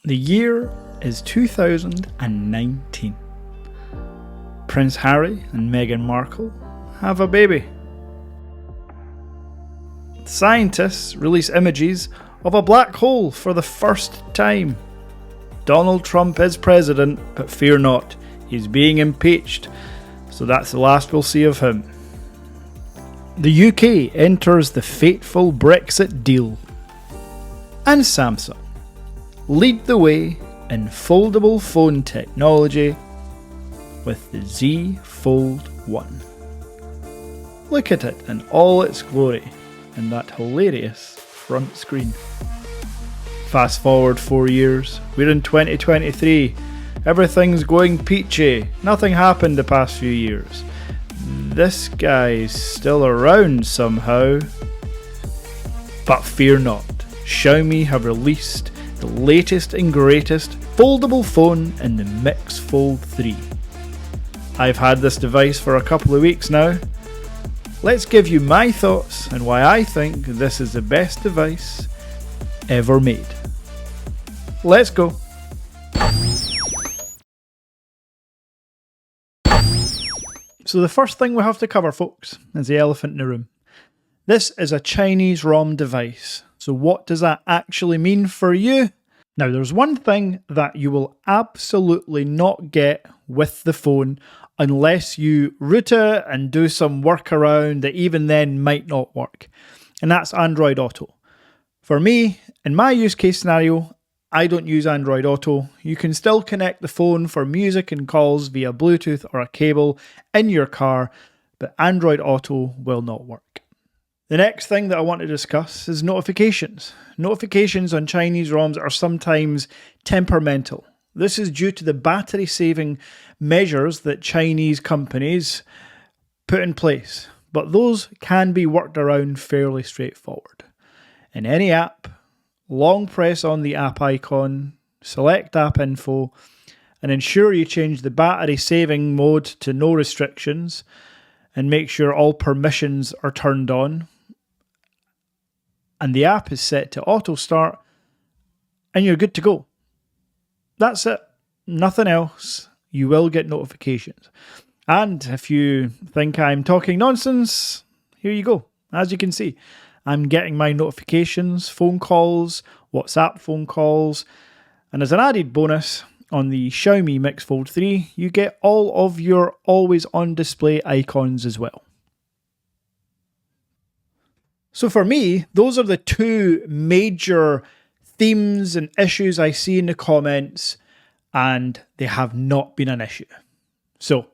The year is 2019. Prince Harry and Meghan Markle have a baby. Scientists release images of a black hole for the first time. Donald Trump is president, but fear not, he's being impeached, so that's the last we'll see of him. The UK enters the fateful Brexit deal. And Samsung lead the way in foldable phone technology with the Z Fold 1. Look at it in all its glory and that hilarious front screen. Fast forward 4 years, we're in 2023, everything's going peachy, nothing happened the past few years. This guy's still around somehow. But fear not, Xiaomi have released the latest and greatest foldable phone in the Mix Fold 3. I've had this device for a couple of weeks now. Let's give you my thoughts and why I think this is the best device ever made. Let's go. So the first thing we have to cover, folks, is the elephant in the room. This is a Chinese ROM device. So what does that actually mean for you? Now, there's one thing that you will absolutely not get with the phone unless you root it and do some workaround that even then might not work. And that's Android Auto. For me, in my use case scenario, I don't use Android Auto. You can still connect the phone for music and calls via Bluetooth or a cable in your car, but Android Auto will not work. The next thing that I want to discuss is notifications. Notifications on Chinese ROMs are sometimes temperamental. This is due to the battery saving measures that Chinese companies put in place, but those can be worked around fairly straightforward. In any app, long press on the app icon, select app info, and ensure you change the battery saving mode to no restrictions, and make sure all permissions are turned on. And the app is set to auto start, and you're good to go. That's it. Nothing else. You will get notifications. And if you think I'm talking nonsense, here you go. As you can see, I'm getting my notifications, phone calls, WhatsApp phone calls, and as an added bonus, on the Xiaomi Mix Fold 3, you get all of your always on display icons as well. So for me, those are the two major themes and issues I see in the comments, and they have not been an issue. So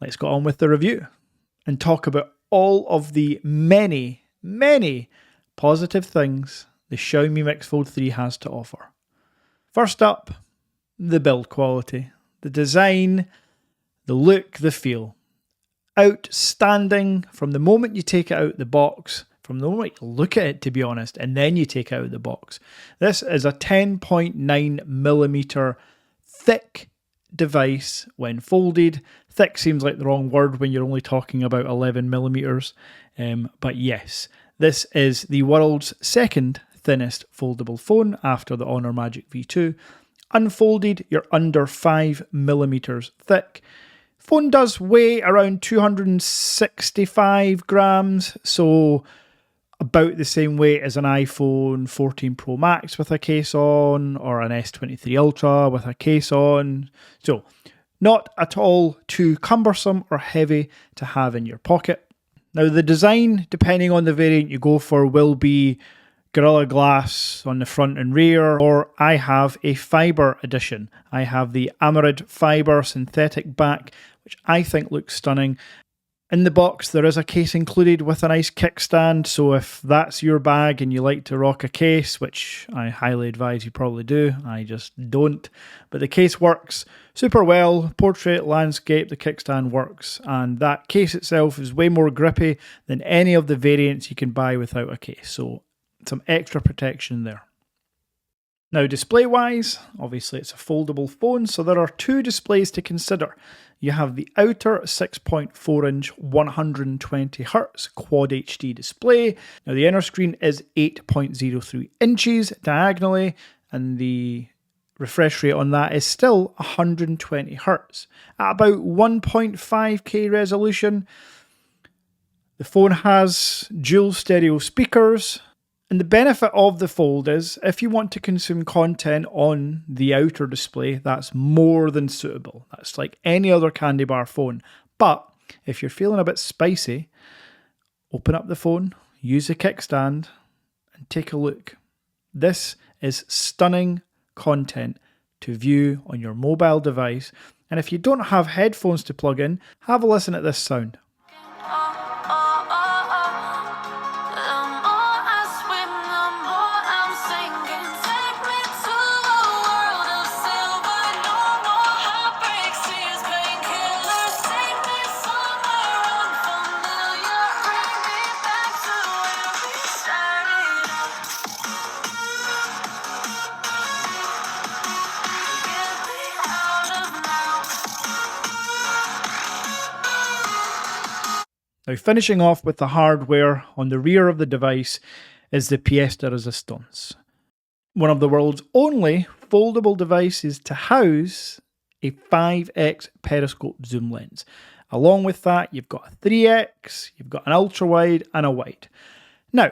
let's go on with the review and talk about all of the many positive things the Xiaomi Mix Fold 3 has to offer. First up, the build quality, the design, the look, the feel. Outstanding from the moment you take it out the box, from the moment you look at it, to be honest, and then you take it out of the box. This is a 10.9mm thick device when folded. Thick seems like the wrong word when you're only talking about 11mm, but yes, this is the world's second thinnest foldable phone after the Honor Magic V2. Unfolded, you're under 5mm thick. Phone does weigh around 265 grams, so about the same weight as an iPhone 14 Pro Max with a case on, or an S23 Ultra with a case on. So not at all too cumbersome or heavy to have in your pocket. Now the design, depending on the variant you go for, will be Gorilla Glass on the front and rear, or I have a fibre edition. I have the Amarid Fibre synthetic back, which I think looks stunning. In the box there is a case included with a nice kickstand, so if that's your bag and you like to rock a case, which I highly advise you probably do, I just don't, but the case works super well. Portrait, landscape, the kickstand works, and that case itself is way more grippy than any of the variants you can buy without a case, so some extra protection there. Now display wise, obviously it's a foldable phone, so there are two displays to consider. You have the outer 6.4 inch 120Hz Quad HD display. Now the inner screen is 8.03 inches diagonally, and the refresh rate on that is still 120 Hz at about 1.5K resolution. The phone has dual stereo speakers, and the benefit of the Fold is if you want to consume content on the outer display, that's more than suitable. That's like any other candy bar phone. But if you're feeling a bit spicy, open up the phone, use the kickstand, and take a look. This is stunning content to view on your mobile device. And if you don't have headphones to plug in, have a listen at this sound. Now, finishing off with the hardware, on the rear of the device is the pièce de résistance. One of the world's only foldable devices to house a 5x periscope zoom lens. Along with that, you've got a 3x, you've got an ultra-wide and a wide. Now,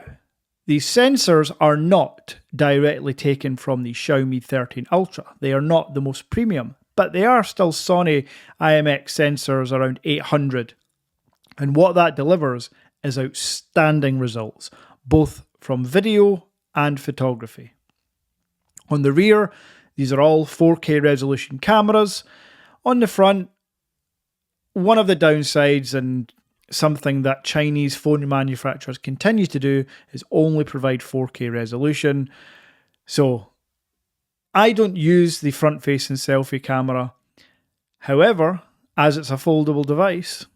these sensors are not directly taken from the Xiaomi 13 Ultra. They are not the most premium, but they are still Sony IMX sensors around 800. And what that delivers is outstanding results, both from video and photography. On the rear, these are all 4K resolution cameras. On the front, one of the downsides and something that Chinese phone manufacturers continue to do is only provide 4K resolution. So I don't use the front-facing selfie camera. However, as it's a foldable device,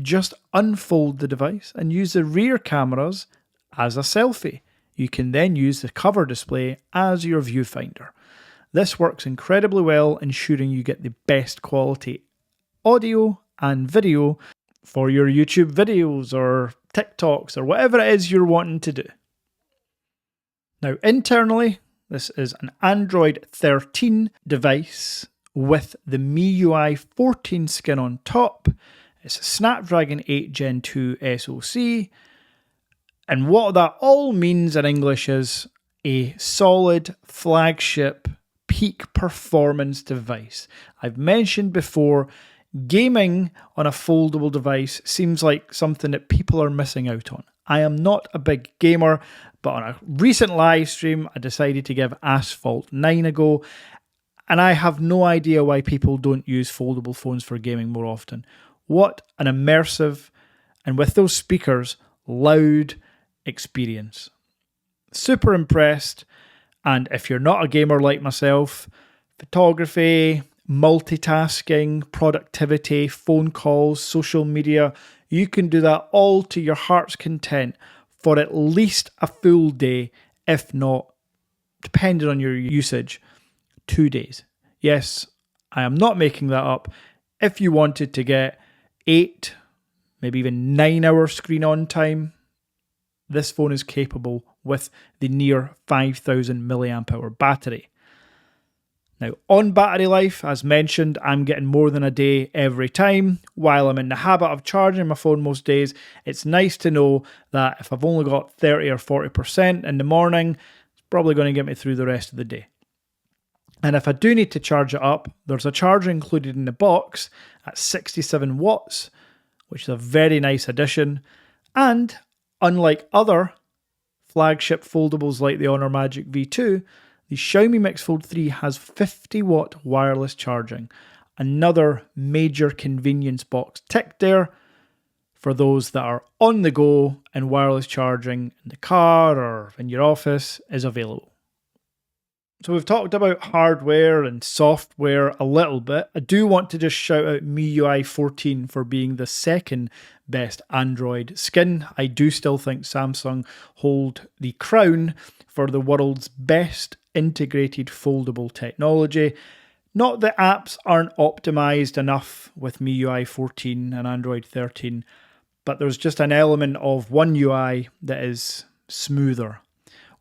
just unfold the device and use the rear cameras as a selfie. You can then use the cover display as your viewfinder. This works incredibly well, ensuring you get the best quality audio and video for your YouTube videos or TikToks or whatever it is you're wanting to do. Now, internally, this is an Android 13 device with the MIUI 14 skin on top. It's a Snapdragon 8 Gen 2 SoC. And what that all means in English is a solid flagship peak performance device. I've mentioned before, gaming on a foldable device seems like something that people are missing out on. I am not a big gamer, but on a recent live stream, I decided to give Asphalt 9 a go. And I have no idea why people don't use foldable phones for gaming more often. What an immersive, and with those speakers, loud experience. Super impressed. And if you're not a gamer like myself, photography, multitasking, productivity, phone calls, social media, you can do that all to your heart's content for at least a full day, if not, depending on your usage, 2 days. Yes, I am not making that up. If you wanted to get 8, maybe even 9 hour screen on time, this phone is capable with the near 5000 milliamp hour battery. Now, on battery life, as mentioned, I'm getting more than a day every time. While I'm in the habit of charging my phone most days, it's nice to know that if I've only got 30 or 40% in the morning, it's probably going to get me through the rest of the day. And if I do need to charge it up, there's a charger included in the box at 67 watts, which is a very nice addition. And unlike other flagship foldables like the Honor Magic V2, the Xiaomi Mix Fold 3 has 50 watt wireless charging. Another major convenience box ticked there for those that are on the go, and wireless charging in the car or in your office is available. So we've talked about hardware and software a little bit. I do want to just shout out MIUI 14 for being the second best Android skin. I do still think Samsung hold the crown for the world's best integrated foldable technology. Not that apps aren't optimized enough with MIUI 14 and Android 13, but there's just an element of One UI that is smoother.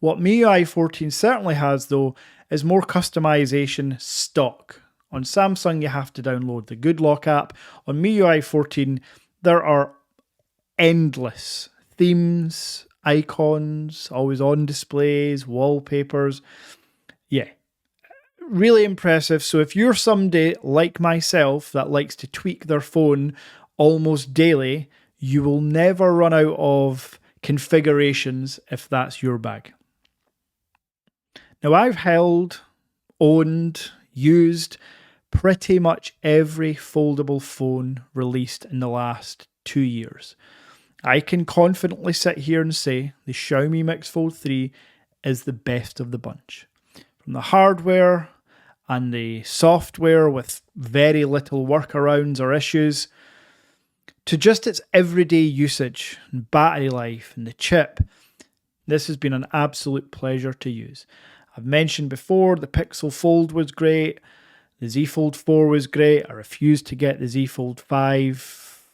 What MIUI 14 certainly has though is more customization stock. On Samsung you have to download the Good Lock app. On MIUI 14 there are endless themes, icons, always on displays, wallpapers. Yeah, really impressive. So if you're somebody like myself that likes to tweak their phone almost daily, you will never run out of configurations if that's your bag. Now I've held, owned, used pretty much every foldable phone released in the last 2 years. I can confidently sit here and say the Xiaomi Mix Fold 3 is the best of the bunch. From the hardware and the software with very little workarounds or issues, to just its everyday usage and battery life and the chip, this has been an absolute pleasure to use. I've mentioned before the Pixel Fold was great, the Z Fold 4 was great. I refused to get the Z Fold 5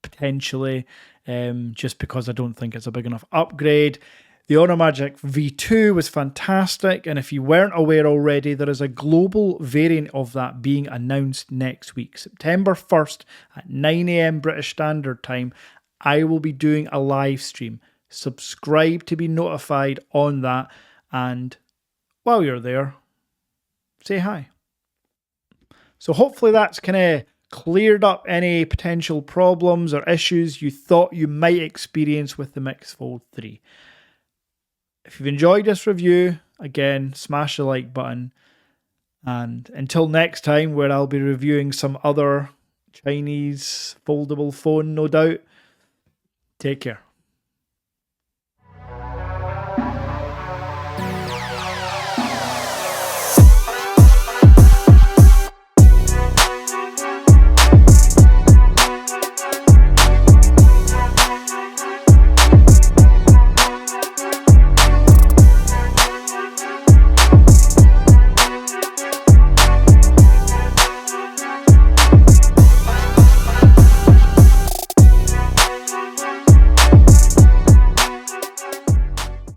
potentially just because I don't think it's a big enough upgrade. The Honor Magic V2 was fantastic, and if you weren't aware already, there is a global variant of that being announced next week. September 1st at 9 AM British Standard Time, I will be doing a live stream. Subscribe to be notified on that, and while you're there, say hi. So hopefully that's kind of cleared up any potential problems or issues you thought you might experience with the Mix Fold 3. If you've enjoyed this review, again, smash the like button. And until next time, where I'll be reviewing some other Chinese foldable phone, no doubt, take care.